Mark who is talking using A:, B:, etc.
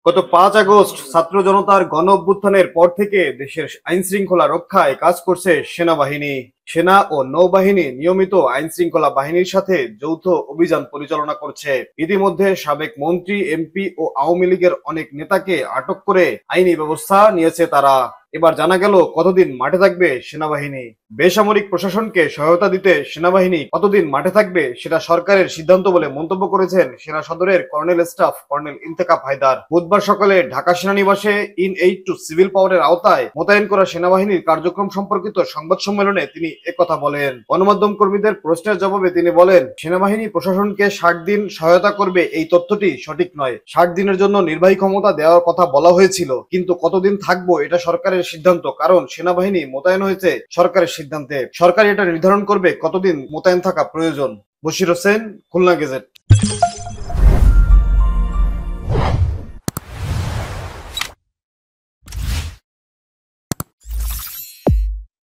A: গত 5 আগস্ট ছাত্র জনতার গণ অভ্যুত্থানের পর থেকে দেশের আইন শৃঙ্খলা রক্ষায় কাজ করছে সেনাবাহিনী। সেনা ও নৌবাহিনী নিয়মিত আইন শৃঙ্খলা বাহিনীর সাথে যৌথ অভিযান পরিচালনা করছে। ইতিমধ্যে সাবেক মন্ত্রী, এমপি ও আওয়ামী লীগের অনেক নেতাকে আটক করে আইনি ব্যবস্থা নিয়েছে তারা। এবার জানা গেল কতদিন মাঠে থাকবে সেনাবাহিনী। বেসামরিক প্রশাসনকে সহায়তা দিতে সেনাবাহিনী কতদিন মাঠে থাকবে সেটা সরকারের সিদ্ধান্ত বলে মন্তব্য করেছেন সেনা সদরের colonel staff colonel Intekhab Haider. বুধবার সকালে ঢাকা সেনানিবাসে ইন এইড টু সিভিল পাওয়ারের আওতায় মোতায়েন করা সেনাবাহিনীর কার্যক্রম সম্পর্কিত সংবাদ সম্মেলনে তিনি একথা বলেন। গণমাধ্যম কর্মীদের প্রশ্নের জবাবে তিনি বলেন, সেনাবাহিনী প্রশাসনকে 60 দিন সহায়তা করবে এই তথ্যটি সঠিক নয়। 60 দিনের জন্য নির্বাহী ক্ষমতা দেওয়ার কথা বলা হয়েছিল, কিন্তু কতদিন থাকবো এটা সরকারের সিদ্ধান্ত, কারণ সেনাবাহিনী মোতায়েন হয়েছে সরকারের সিদ্ধান্তে। সরকার এটা নির্ধারণ করবে কতদিন মোতায়েন থাকা প্রয়োজন। বশির হোসেন, খুলনা গেজেট।